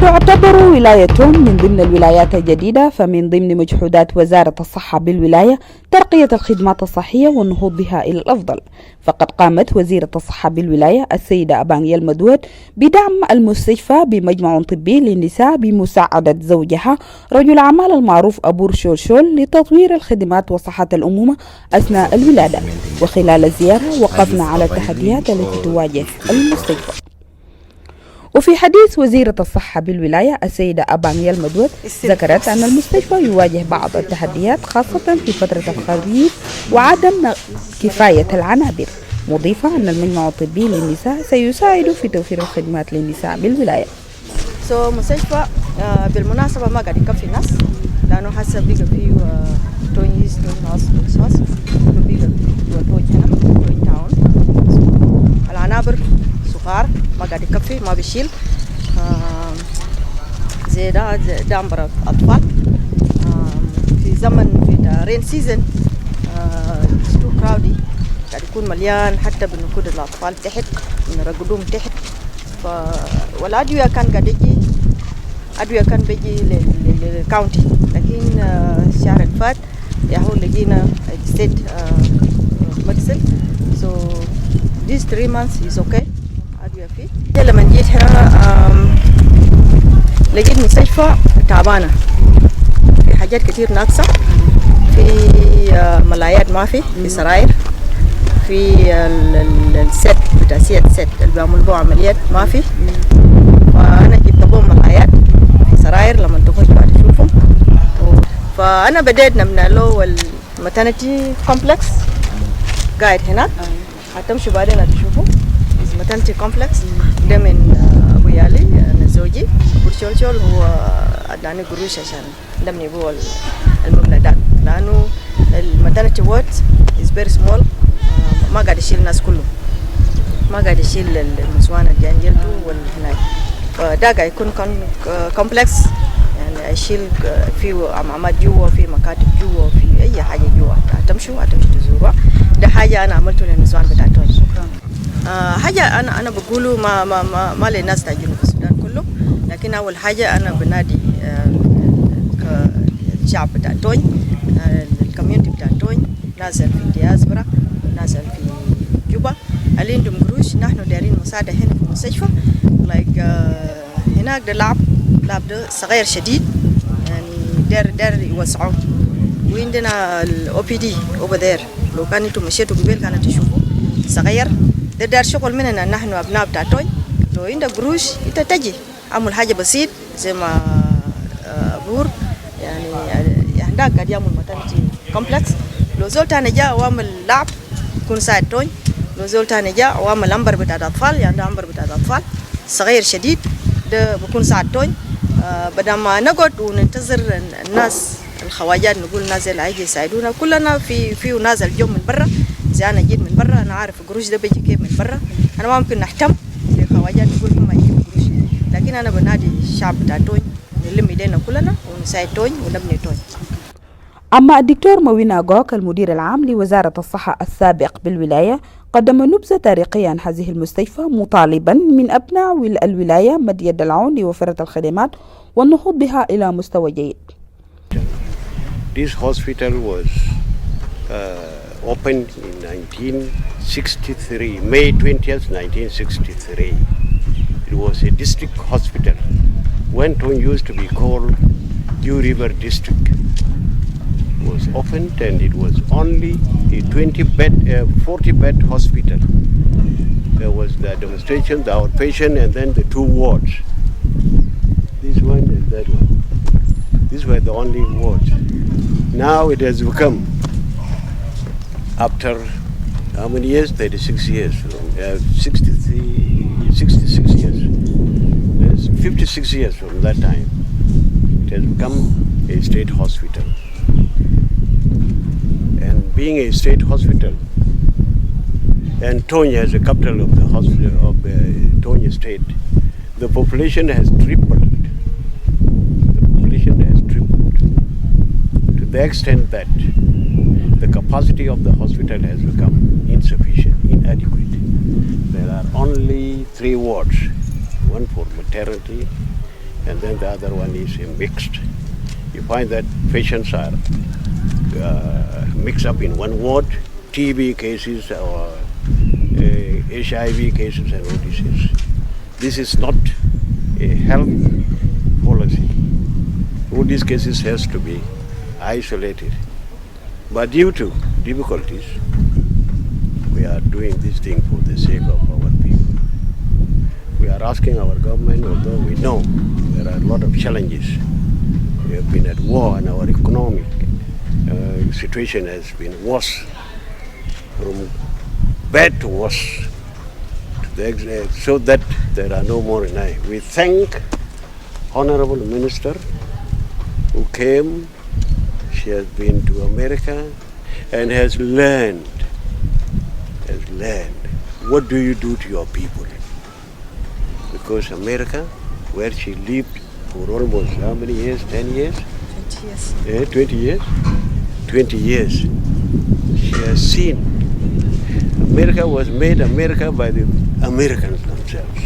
تعتبر ولاية تون من ضمن الولايات الجديدة، فمن ضمن مجهودات وزارة الصحة بالولاية ترقية الخدمات الصحية والنهوض بها إلى الأفضل. فقد قامت وزيرة الصحة بالولاية السيدة أبانيال مدود بدعم المستشفى بمجمع طبي للنساء بمساعدة زوجها رجل أعمال المعروف أبور شول لتطوير الخدمات وصحة الأمومة أثناء الولادة. وخلال الزيارة وقفنا على التحديات التي تواجه المستشفى. وفي حديث وزيرة الصحة بالولاية السيدة أبانيال مدود ذكرت أن المستشفى يواجه بعض التحديات خاصة في فترة الخريف وعدم كفاية العنابر، مضيفة أن المجمع الطبي للنساء سيساعد في توفير الخدمات للنساء بالولاية. مستشفى بالمناسبة ما قاعد يكفي ناس، لأنه حسب بيجا فيه تونيز بيجا توج هنا توج تاون العنابر صغار ما قاعد يكفي ما بيشيل زي ده أمبر أطفال في زمن في رين سيزن تو كراودي قاعد يكون مليان حتى بنقود الأطفال تحت بنرقدهم تحت. والأدوية كان قاعد يجي أدوية كان بيجي للكاونتي، لكن الشهر اللي فات ياهو لقينا state medicine. So these 3 months is okay. أدوية فيه. لما جيت هنا لقيت مستشفى تعبانة، في حاجات كتير ناقصة، في ملايات ما في سراير، في الست بتاع الست اللي بيعملوا بيه عمليات ما في. فأنا جبت بهم ملايات في سراير لما تخش بعد تشوفهم. فأنا بديت نبنى له الماترنتي كومبلكس قاعد هناك، هتمشوا بعدين هتشوفوا الماترنتي كومبلكس ده من أبو يالي أنا زوجي برشول هو أداني قروش عشان نبني بيه المبنى ده، لأنه الماترنتي وورد is very small، ما قاعد يشيل الناس كلهم، ما قاعد يشيل النسوان اللي ينجلدوا والهناك. فده قاعد يكون كومبلكس يعني يشيل فيه عمامات جوا، في مكاتب جوا، في أي حاجة جوا هتمشوا تزوروا. ده حاجة أنا عملته للنسوان بتاعتهم. شكرا. حاجة أنا بقوله ما للناس تاع جنوب السودان كله، لكن أول حاجة أنا بنادي الشعب بتاع توني، الكوميونتي بتاع توني، نازل في الدياسبرا، نازل في جوبا اللي عندهم قروش. نحن دايرين مساعدة هنا في المستشفى هناك ده لعب ده صغير شديد يعني دار يوسعوه. وعندنا الأو بي دي over there، لو كان انتم مشيتوا قبل كانت تشوفوا صغير ده دار شغل مننا نحن أبناء بتاع توي. لو عندك قروش انت تجي عمل حاجة بسيط زي ما بور يعني هناك قاعد يعمل ماترنتي كومبلكس. لو زول تاني جاء وعمل لعب يكون ساعد توي، لو زول تاني جاء وعمل أمبر بتاع الأطفال يعني أمبر بتاع الأطفال صغير شديد ده بكون ساعد توي. بدل ما نقعد وننتظر الناس الخواجات نقول ناس اللي هيجي يساعدونا، كلنا في ناس الجو من برا. إذا أنا جيت من برا أنا عارف القروش ده بيجي كيف من برا، أنا ما ممكن نحتم للخواجات نقول هم يجيبوا قروش، لكن أنا بنادي الشعب بتاع توي نلم إيدينا كلنا ونساعد توي ونبني توي. أما الدكتور موينا غوك المدير العام لوزارة الصحة السابق بالولاية قدم نبذة تاريخية عن هذه المستشفى، مطالبا من أبناء الولاية مد يد العون لوفرة الخدمات والنهوض بها إلى مستوى جيد. This hospital was opened in 1963, May 20th, 1963. It was a district hospital. When Tone used to be called Dew River District, it was opened and it was only a 40-bed hospital. There was the demonstration, the outpatient, and then the 2 wards. This one and that one. These were the only wards. Now it has become, after how many years? 36 years, 66 years. There's 56 years from that time. It has become a state hospital. And being a state hospital, and Tonya as the capital of the hospital of Tonya state, the population has tripled. To the extent that the capacity of the hospital has become insufficient, inadequate. There are only 3 wards, one for maternity, and then the other one is mixed. You find that patients are mixed up in one ward, TB cases or HIV cases and all diseases. This is not a health policy. All these cases has to be isolated. But due to difficulties, we are doing this thing for the sake of our people. We are asking our government, although we know there are a lot of challenges. We have been at war and our economic situation has been worse, from bad to worse, so that there are no more denial. We thank Honorable Minister who came. She has been to America and has learned what do you do to your people. Because America, where she lived for almost how many years? 10 years? 20 years. 20 years? 20 years. She has seen. America was made America by the Americans themselves.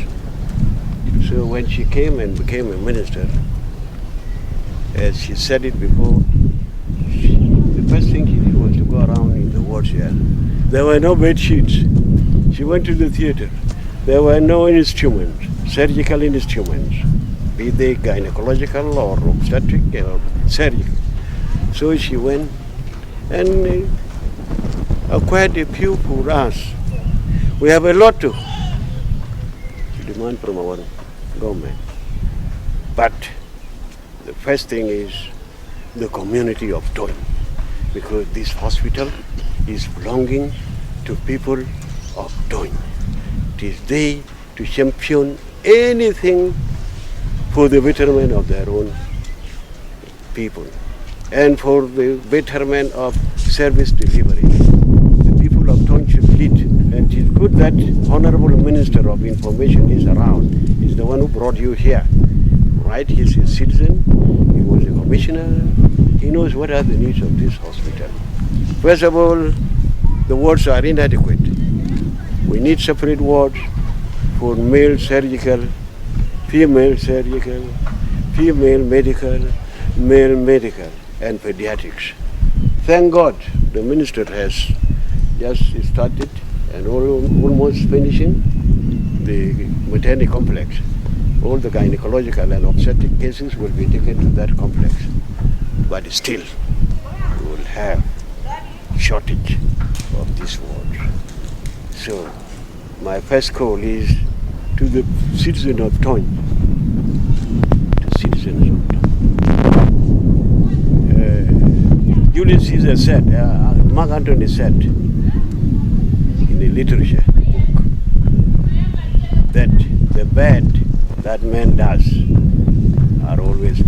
So when she came and became a minister, as she said it before, the first thing she did was to go around in the wards here. There were no bed sheets. She went to the theater. There were no instruments, surgical instruments, be they gynecological or obstetric or surgical. So she went and acquired a few for us. We have a lot to demand from our government. But the first thing is the community of Toin, because this hospital is belonging to people of Toin. It is they to champion anything for the betterment of their own people and for the betterment of service delivery. The people of Toin should lead, and it is good that Honorable Minister of Information is around. He's the one who brought you here, right? He's a citizen, he was a commissioner, he knows what are the needs of this hospital. First of all, the wards are inadequate. We need separate wards for male surgical, female surgical, female medical, male medical, and pediatrics. Thank God the minister has just started and almost finishing the maternity complex. All the gynecological and obstetric cases will be taken to that complex. But still, we will have shortage of this ward. So, my first call is to the citizens of Toin, Julius Caesar said, Mark Antony said in the literature book that the bad that man does are always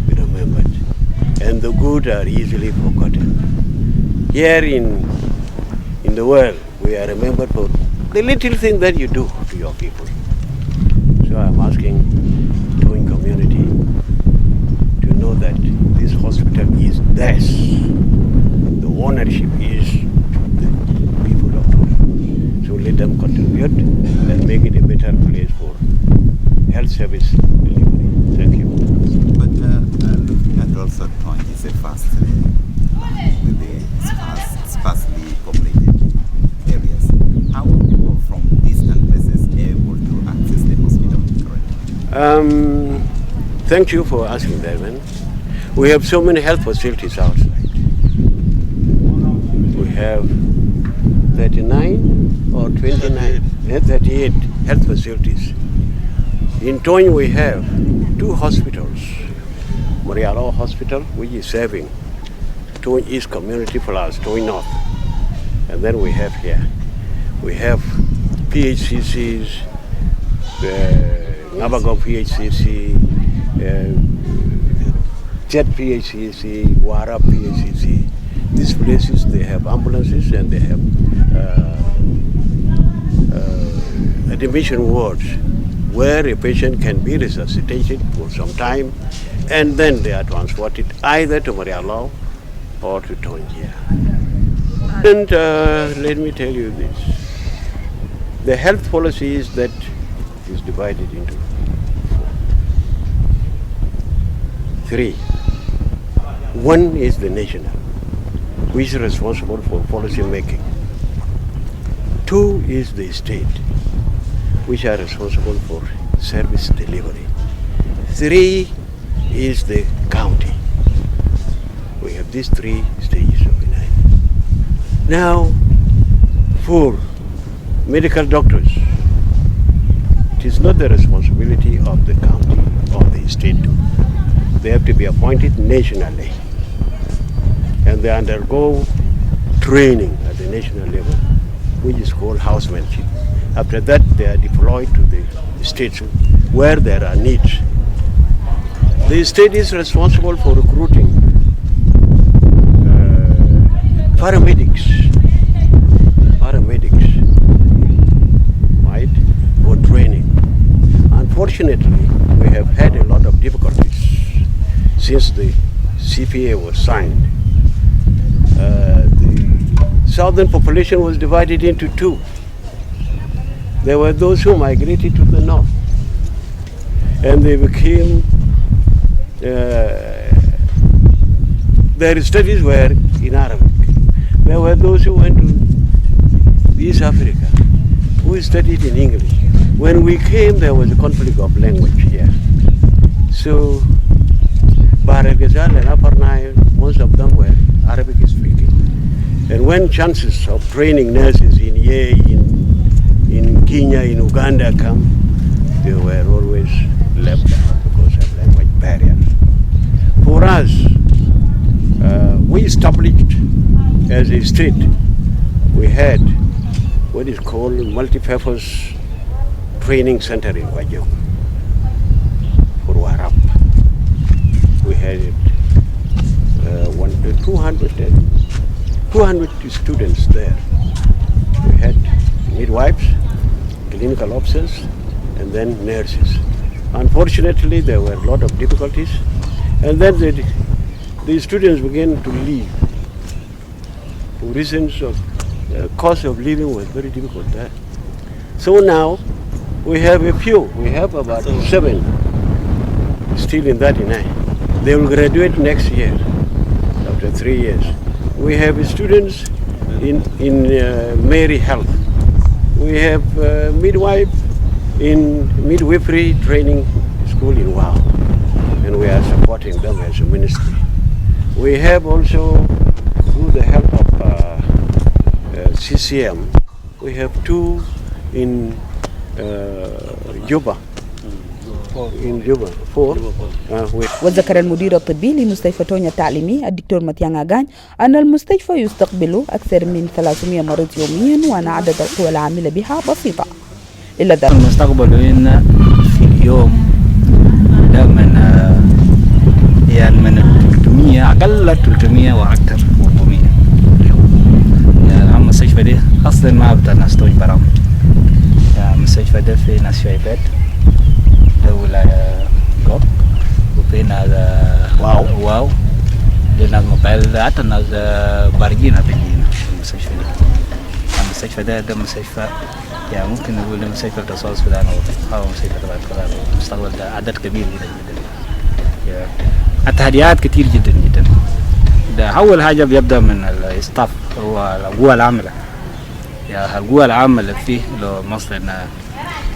remembered and the good are easily forgotten. Here in the world, we are remembered for the little thing that you do to your people. So I'm asking the Toin community to know that this hospital is theirs. The ownership is the people of Toin. So let them contribute and make it a better place for health service delivery. Thank you. But looking at also Toin is a with the sparsely populated areas. How are people from distant places able to access the hospital currently? Thank you for asking that, man. We have so many health facilities outside. We have 39 or 29, 38 health facilities. In Toin we have 2 hospitals. Marialo Hospital, which is serving Toin East Community plus Toin North. And then we have here. We have PHCCs, Nabagong PHCC, Jet PHCC, Wara PHCC. These places, they have ambulances and they have admission wards where a patient can be resuscitated for some time and then they are transported either to Marialo or to Toin here. And let me tell you this. The health policy is that is divided into 4. three. One is the national, which is responsible for policy making. Two is the state, which are responsible for service delivery. Three is the county. We have these three stages of Benai. Now, for medical doctors, it is not the responsibility of the county or the state. They have to be appointed nationally, and they undergo training at the national level, which is called housemanship. After that, they are deployed to the states where there are needs. The state is responsible for recruiting paramedics, right, for training. Unfortunately, we have had a lot of difficulties since the CPA was signed. The southern population was divided into two. There were those who migrated to the north, and they became, their studies were in Arabic. There were those who went to East Africa, who studied in English. When we came, there was a conflict of language here. So, Bahr el Ghazal and Upper Nile, most of them were Arabic speaking. And when chances of training nurses in Ye, in Kenya, in Uganda come, they were always left out because of language barriers. For us, we established as a state, we had what is called multi-purpose training center in Wajir for Warab. We had 200 students there. We had midwives, clinical officers, and then nurses. Unfortunately, there were a lot of difficulties, and then the students began to leave. For reasons of cost of living was very difficult there. So now we have a few. We have about 7 still in that Inai. They will graduate next year after 3 years. We have students in Mary Health. We have midwife in midwifery training school in Wow, and we are supporting them as a ministry. We have also, through the help of CCM, we have 2 in Juba. In Juba 4. وذكر المدير الطبي لمستشفى تونيا التعليمي الدكتور متيانغ أغان أن المستشفى يستقبل أكثر من 300 مريض يوميا وأن عدد القوى العاملة بها بسيطة. إلا ذلك المستقبل إن في اليوم دائما يعني من 300 أقل 300 وأكثر 400 يعني المستشفى دي أصلا ما بدأ نستوي برامج. يعني المستشفى ده في ناس شايبات ولاية قط وفي ناس واو لناس مقاولات ناس بارجين بيجينا المستشفى دي. المستشفى ده مستشفى يعني ممكن نقول مستشفى الرصاص السودان أو مستشفى تبع الكلام. المستقبل ده عدد كبير جدا. التحديات كتير جدا جدا. ده أول حاجة بيبدأ من الاستاف هو القوى العاملة. يعني القوى العاملة فيه لو مثلا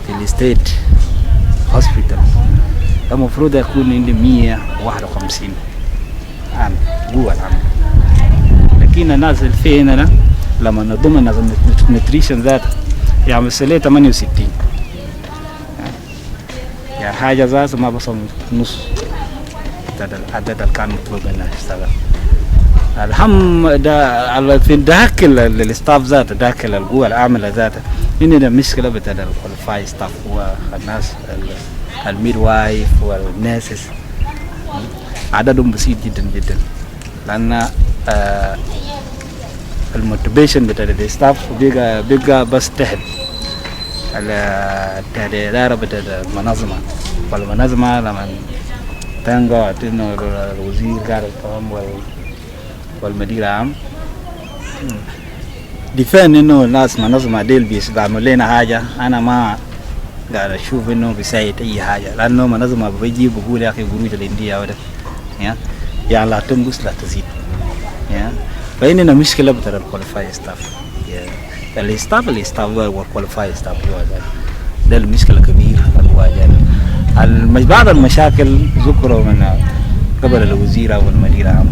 في الستيت هوسبيتال المفروض يكون عندي 151 عامل قوة العامل، لكن الناس اللي في هنا لما نضم الناس النتريشن ذاته يعمل سلة 68 يعني حاجة ذات ما بصل نص العدد اللي كان مطلوب منه يشتغل. الهم ده في داخل الاستاف ذاته داخل القوة العاملة ذاته إننا مشكلة بتاع الكواليفاي ستاف والناس الميدوايف والناسس عددهم بسيط جدا جدا لأن الموتيفيشن بتاع الستاف بيبقى بس تحت الإدارة بتاع المنظمة. والمنظمة لما تنقى إنه الوزير قال الفهم والمدير العام دفن إنه الناس منظمة ديل بيعمل لنا حاجة أنا ما قاعد أشوف إنه بيساعد أي حاجة لأنه منظمة بيجي بقول يا أخي قروج الإندية وده يعني لا تنقص لا تزيد. فإننا مشكلة بتر الكواليفاي ستاف. الاستاف والكواليفاي ستاف ده المشكلة كبيرة الواجهة. بعض المشاكل ذكروا من قبل الوزير أو المدير العام.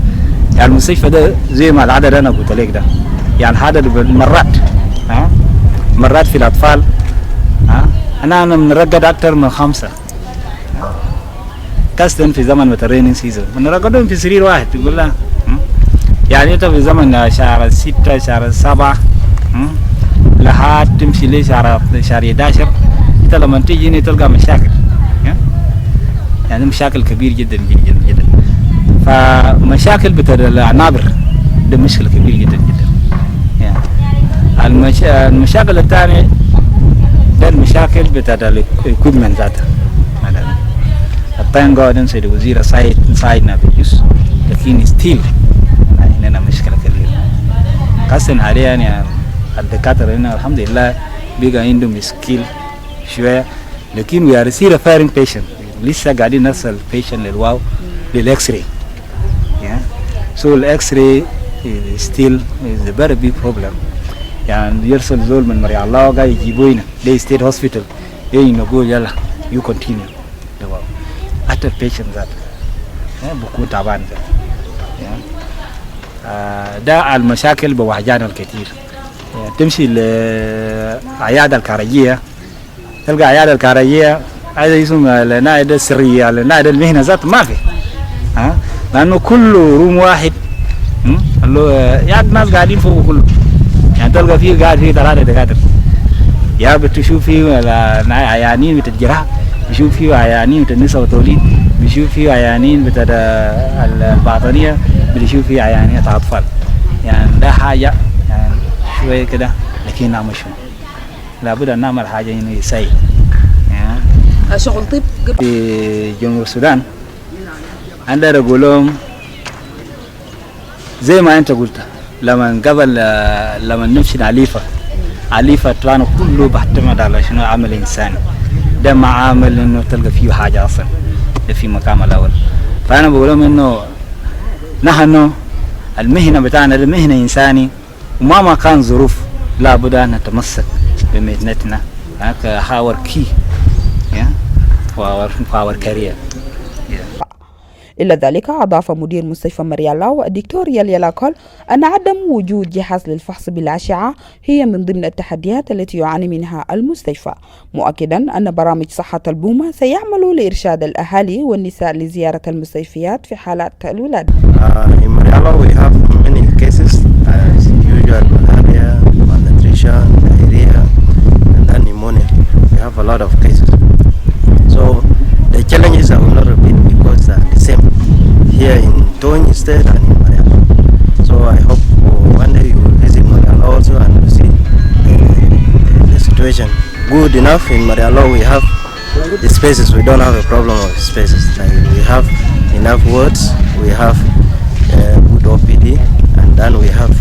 يعني المستشفى ده زي ما العدد أنا قلت لك ده، يعني عدد مرات في الأطفال أنا بنرقد أكثر من 5 كاستن في زمن الرينين سيزون، بنرقدهم في سرير واحد. تقول لا يعني أنت في زمن شهر 6 شهر 7 لحد تمشي لشهر 11 أنت لما تيجي هنا تلقى مشاكل، يعني مشاكل كبير جدا جدا جدا. فمشاكل بتاع العنابر ده مشكلة كبير جدا جدا. المشاكل الثانية ده المشاكل بتاع الاكويبمنت ذاتها. الطين قاعدين سيد الوزير ساعدنا بجزء، لكن ستيل عندنا مشكلة كبيرة. خاصة حاليا يعني الدكاترة هنا الحمد لله بقى عندهم سكيل شوية، لكن we are still referring patient. لسه قاعدين نرسل patient للواو للإكس راي. So الإكس راي still is a very big problem. يعني يرسل زول من مريع الله وقاعد يجيبوه هنا لي ستيت هوسبيتال، نقول يلا you continue للواو. حتى البيشنت ذات بكون تعبان ذات. ده المشاكل بوحجانا الكثير. تمشي لعيادة الكارجية تلقى عيادة الكارجية هذا اسم العناية السرية، العناية المهنة ذات ما في، لأنه كله روم واحد. يعني الناس قاعدين فوق كله، يعني تلقى فيه قاعد فيه 3 دكاترة، يا بتشوف فيه عيانين بتاع الجراحة، بشوف فيه عيانين بتاع النساء والتوليد، بشوف فيه عيانين بتاع الباطنية، بشوف فيه عيانين بتاع أطفال. يعني ده حاجة يعني شوية كده، لكن نعمل شو لابد أن نعمل حاجة إنه يساعد. شغل طب في جنوب السودان عندنا يقولون زي ما أنت قلت لما قبل لما نمشي عليفة طلعنا كله بيعتمد على شنو عمل إنساني. ده ما عامل إنه تلقى فيه حاجة أصلا ده في مقام الأول. فأنا بقولهم إنه نحن المهنة بتاعنا المهنة إنساني، وما كان ظروف لابد أن نتمسك بمهنتنا كحاور كي فاور كارير. إلا ذلك أضاف مدير مستشفى مريالاو الدكتور يليلا كول أن عدم وجود جهاز للفحص بالأشعة هي من ضمن التحديات التي يعاني منها المستشفى، مؤكدا أن برامج صحة البومة سيعمل لإرشاد الأهالي والنساء لزيارة المستشفيات في حالات الولادة. In Marialaw we have many cases as usual: malaria, malnutrition, diarrhea, and then pneumonia. We have a lot of cases. So the challenges I will not repeat because they are the same here in Tony State and in Marialaw. So I hope one day you will visit Marialaw also and you see the situation good enough. In Marialaw we have the spaces. We don't have a problem of spaces. Like we have enough wards, we have good OPD, and then we have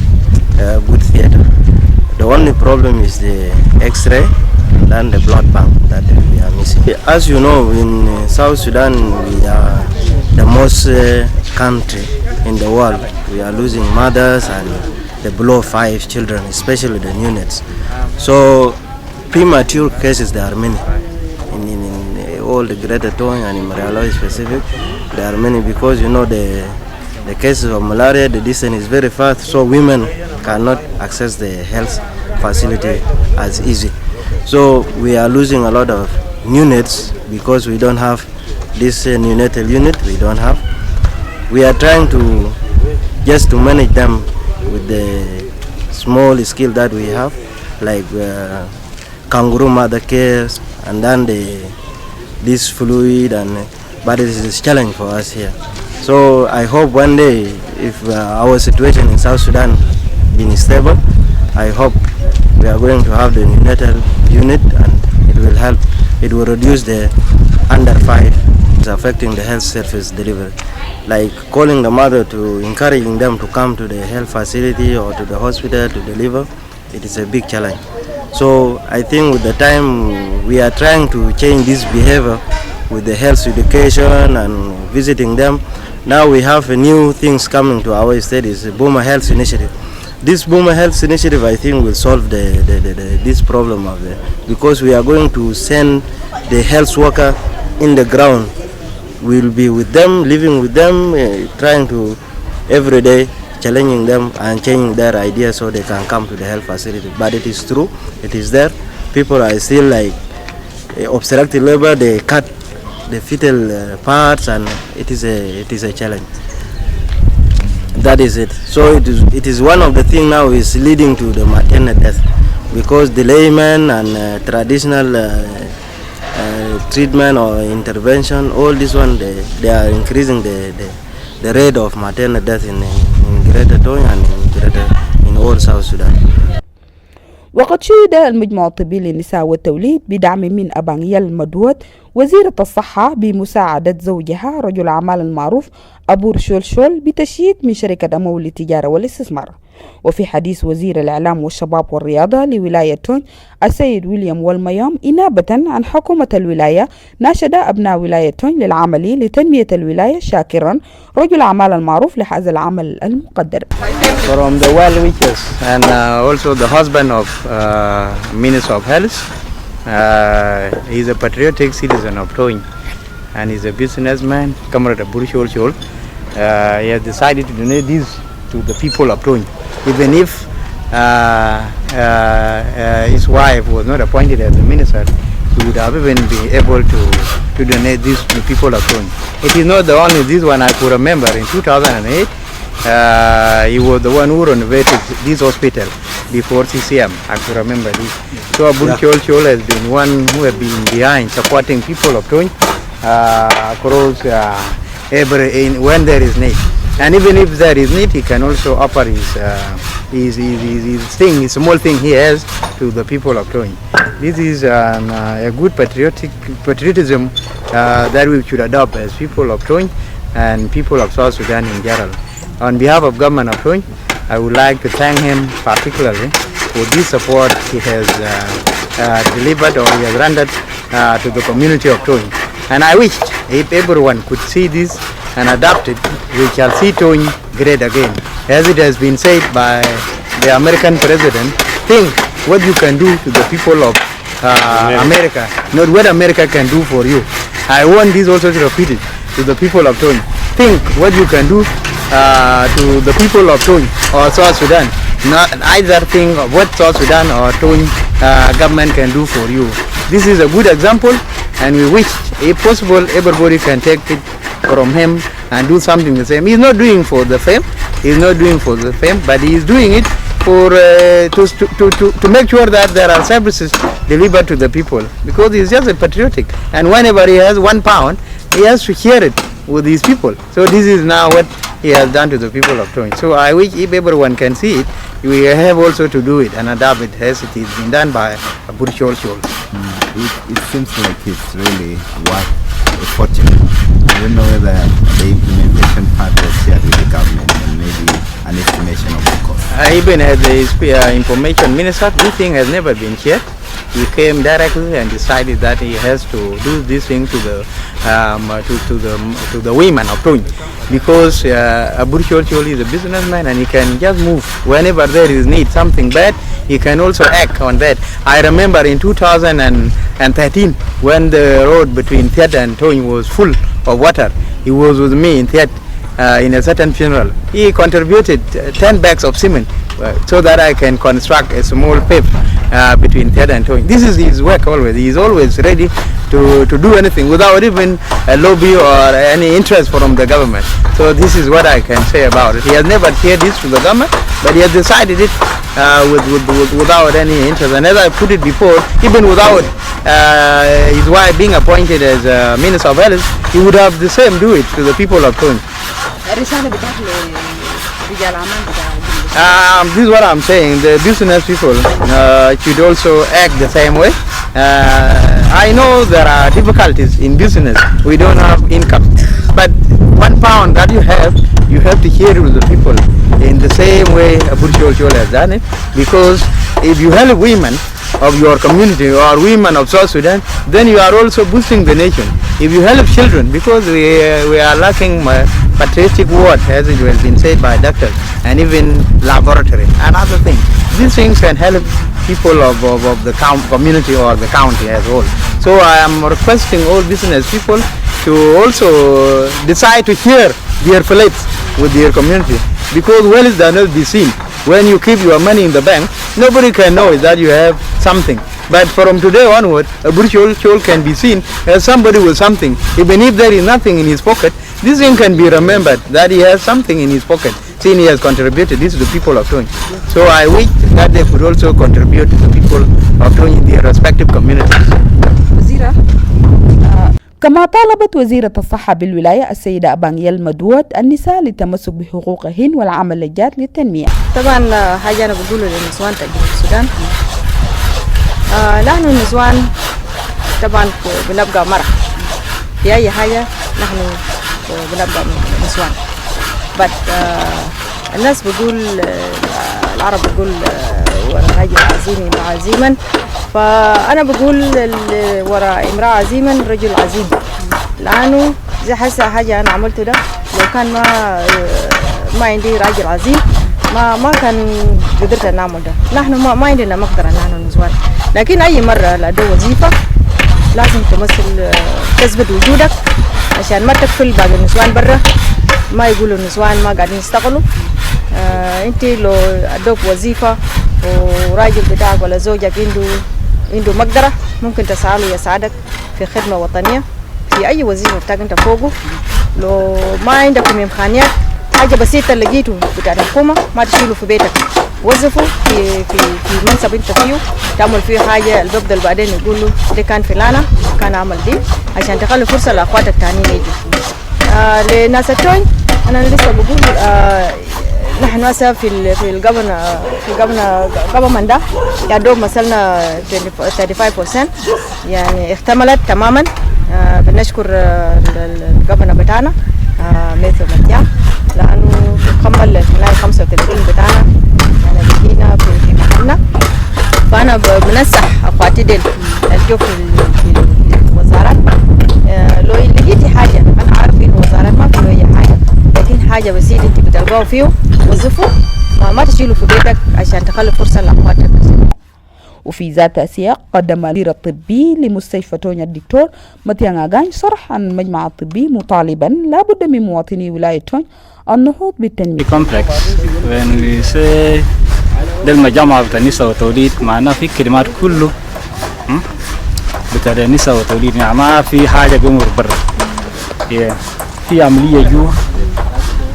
good theater. The only problem is the X-ray and then the blood bank that we are missing. As you know, in South Sudan we are the most country in the world. We are losing mothers and the below 5 children, especially the neonates. So premature cases there are many in all the Greater Tony and in Marialaw specific. There are many because you know the cases of malaria, the distance is very far, so women cannot access the health facility as easy. So we are losing a lot of neonates because we don't have this neonatal unit. We don't have. We are trying to just to manage them with the small skill that we have, like kangaroo mother care, and then this fluid, but it is a challenge for us here. So I hope one day, if our situation in South Sudan being stable, I hope we are going to have the neonatal unit, and it will help. It will reduce the under 5 is affecting the health service delivery. Like calling the mother to encouraging them to come to the health facility or to the hospital to deliver, it is a big challenge. So I think with the time we are trying to change this behavior with the health education and visiting them. Now we have a new things coming to our state is the Boomer Health Initiative. This Boomer Health Initiative, I think, will solve this problem of because we are going to send the health worker in the ground. We'll be with them, living with them, trying to every day challenging them and changing their ideas so they can come to the health facility. But it is true, it is there. People are still like obstructive labor. They cut the fetal parts, and it is a challenge. That is it. So it is one of the things now is leading to the maternal death, because the layman and traditional treatment or intervention, all this one they are increasing the rate of maternal death in Greater Tony and in all South Sudan. وقد شهد المجمع الطبي للنساء والتوليد بدعم من أبانيال مدود وزيرة الصحة بمساعدة زوجها رجل الأعمال المعروف أبور شول بتشييد من شركة أمو للتجارة والاستثمار. وفي حديث وزير الإعلام والشباب والرياضة لولاية تونج السيد ويليام والميام إنابة عن حكومة الولاية، ناشد أبناء ولاية تونج للعمل لتنمية الولاية شاكرا رجل الأعمال المعروف لهذا العمل المقدر. From the well wishes and also the husband of Minister of Health, he's a patriotic citizen of Tony and he's a businessman, Comrade Abur Shol. He has decided to donate this to the people of Tony, even if his wife was not appointed as a minister. He would have even been able to donate this to the people of Tony. It is not the only this one. I could remember in 2008. He was the one who renovated this hospital before CCM. I could remember this. So Abur Chol has been one who has been behind supporting people of Tony across when there is need. And even if there is need, he can also offer his thing, his small thing he has to the people of Tony. This is a good patriotism that we should adopt as people of Tony and people of South Sudan in general. On behalf of government of Tony, I would like to thank him particularly for this support he has delivered or he has rendered to the community of Tony. And I wish if everyone could see this and adopt it, we shall see Tony great again. As it has been said by the American president, think what you can do to the people of America, not what America can do for you. I want this also to repeat it to the people of Tony. Think what you can do to the people of Tony or South Sudan. Not either think of what South Sudan or Tony government can do for you. This is a good example, and we wish, if possible, everybody can take it from him and do something the same. He's not doing for the fame. He's not doing for the fame, but he is doing it for to make sure that there are services delivered to the people, because he's just a patriotic. And whenever he has £1, he has to share it with these people. So this is now what he has done to the people of Tony. So I wish if everyone can see it, we have also to do it and adopt it as it is been done by Abur Shol. It seems like it's really worth a fortune. I don't know whether the implementation part was shared with the government and maybe an estimation of the cost. Even as the information minister, this thing has never been shared. He came directly and decided that he has to do this thing to the women of Tony, because Abur Shol is a businessman and he can just move whenever there is need something bad. He can also act on that. I remember in 2013 when the road between Thiat and Tony was full of water. He was with me in Thiat in a certain funeral. He contributed 10 bags of cement so that I can construct a small pave between Thiat and Tony. This is his work always. He is always ready to do anything without even a lobby or any interest from the government. So this is what I can say about it. He has never shared this to the government, but he has decided it without any interest. And as I put it before, even without his wife being appointed as Minister of Health, he would have the same do it to the people of Tony. This is what I'm saying. The business people should also act the same way. I know there are difficulties in business. We don't have income, but £1 that you have to share it with the people in the same way Abur Shol has done it. Because if you help women, of your community or women of South Sudan, then you are also boosting the nation. If you help children, because we are lacking patriotic word, as it has been said by doctors, and even laboratory and other things. These things can help people of the community or the county as well. So I am requesting all business people to also decide to share their plates with their community, because wealth does not be seen. When you keep your money in the bank, nobody can know that you have something. But from today onward, a virtual can be seen as somebody with something. Even if there is nothing in his pocket, this thing can be remembered that he has something in his pocket, since he has contributed this to the people of Tony. So I wish that they could also contribute to the people of Tony in their respective communities. وزيرة كما طالبت وزيرة الصحة بالولاية السيدة أبانيال مدود النساء للتمسك بحقوقهن والعمل الجاد للتنمية. طبعا حاجة أنا بقوله للنسوان تجي السودان، نحن النسوان طبعا بنبقى مرح في أي حاجة، نحن بنبقى نسوان. but الناس بقول العرب بقول وراء رجل عظيم امرأة عظيما، فأنا بقول وراء امرأة عظيما رجل عظيم، لأنه زي حاسة حاجة أنا عملته ده لو كان ما عندي راجل عظيم ما كان قدرت نعمل ده. نحن ما عندنا مقدرة نحن نسوان، لكن أي مرة لدى وظيفة لازم تمثل تثبت وجودك عشان ما تكفل باقي النسوان برا، ما يقولوا النسوان ما قاعدين يشتغلوا. انت لو ادوك وظيفة وراجل بتاعك ولا زوجك عنده مقدرة، ممكن تسأله يساعدك في خدمة وطنية في أي وظيفة بتاعك انت فوقه. لو ما عندكم إمكانيات، حاجة بسيطة لقيته بتاع الحكومة ما تشيله في بيتك، وظفه في منصب انت فيه، تعمل فيه حاجة الببدل بعدين يقول له ده كان فلانة كان عمل دي، عشان تخلي فرصة لأخواتك التانيين يجوا. لناس التوين أنا لسه بقول نحن هسه في الجفرمنت ده يا دوب مثلنا 35%، يعني اكتملت تماما. بنشكر الجفرنر بتاعنا ميثو متيا، لأنه كمل الخلايا 35 بتاعنا، يعني بقينا في محلنا. فأنا بنصح أخواتي ديل الجو في الوزارات، لو لقيتي حاجة، أنا عارف إن الوزارات ما في أي حاجة، لكن حاجة بسيطة أنت بتلقاه فيه وظفه، ما تشيله في بيتك عشان تخلي فرصة لأخواتك. وفي ذات السياق قدم المدير الطبي لمستشفى تونيا الدكتور متيان أغاني صرح عن المجمع الطبي مطالبا لابد من مواطني ولاية تونيا النهوض بالتنمية. complex when we say ده المجمع بتاع النساء والتوليد معناه في كلمات كله بتاع النساء والتوليد، يعني ما في حاجة بيمر برا. في عملية جوا،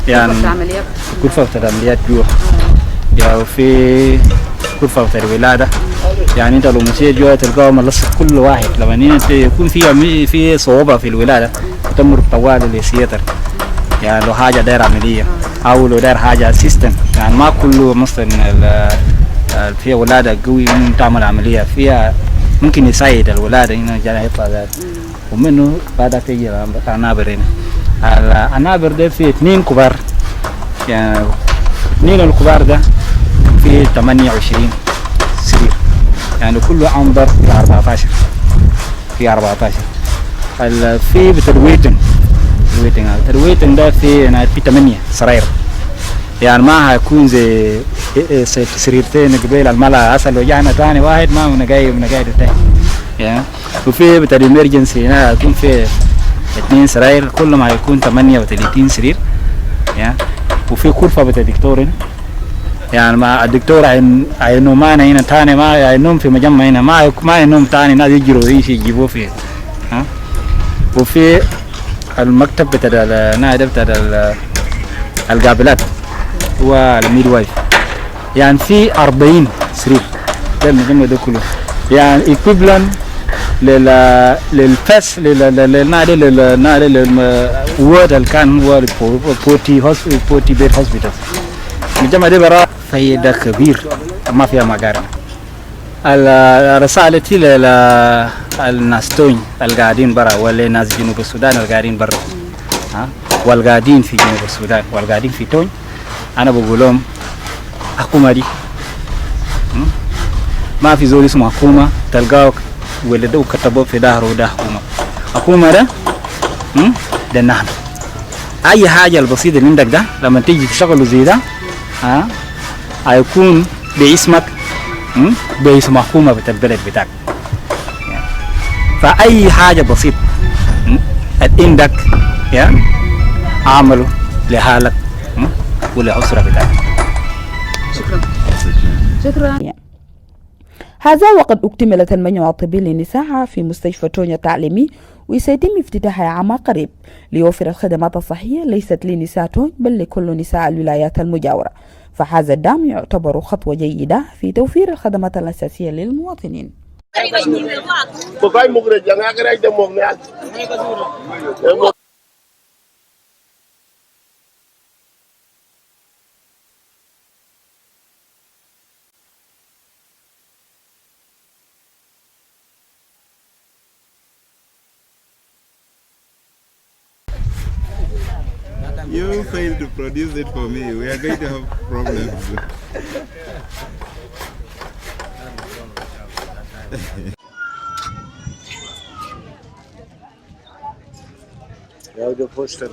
يعني غرفة بتاع عمليات جوا، يعني في غرفة بتاع الولادة. يعني انت لو مشيت جوا تلقاه ملصق كل واحد. لما انت يكون في صعوبة في الولادة تمر طوال لسيتر، يعني لو حاجة داير عملية أو لو داير حاجة سيستم، يعني ما كله مثلا فيها ولادة قوي ممكن تعمل عملية فيها، ممكن يساعد الولادة هنا جاي يطلع ذات. ومنه بعد تيجي العنابر هنا. العنابر ده في 2 كبار، يعني 2 الكبار ده في 28 سرير، يعني كله عنبر في 14 في بترويتن ده في 8 سراير، يعني ما هيكون زي سريرتين قبيل الملا أصل وجعنا ثاني واحد ما من جاي الثاني، يعني. وفي بتاع الإمرجنسي هنا يكون في 2 سراير، كل ما يكون 38 سرير، يعني. وفي غرفة بتاع دكتور، يعني ما الدكتور عينه معنا هنا ثاني، ما عينهم في مجمع هنا، ما عينهم ثاني ناس يجروا يجيبوه فيه. وفي المكتب بتاع النادي بتاع القابلات والميد وايف، يعني في 40 سرير ده المجمع ده كله، يعني equivalent للفاس للنادي الوورد اللي كان هو 40 بيت هوسبيتال. المجمع ده برا فايدة كبير ما فيها مقارنة. الرسالة للناس توني القاعدين برا ولا ناس جنوب السودان القاعدين برا والقاعدين في جنوب السودان والقاعدين في توني، أنا بقول لهم الحكومة دي ما في زول اسمه حكومة تلقاه ولدوا كتبوا في ظهره ده حكومة. حكومة ده ده نحن. أي حاجة البسيطة اللي عندك ده لما تيجي تشتغلوا زي ده هيكون باسمك باسم حكومة بتاع البلد بتاعك. فأي حاجة بسيطة عندك عمله لحالك ولأسرة بتاعك. شكرا. هذا وقد اكتملت المجموعة الطبي للنساء في مستشفى تونيا التعليمي، وسيتم افتتاحها عام قريب ليوفر الخدمات الصحية ليست لنساء تون بل لكل نساء الولايات المجاورة. فهذا الدعم يعتبر خطوة جيدة في توفير الخدمات الأساسية للمواطنين. You failed to produce it for me. We are going to have problems. the poster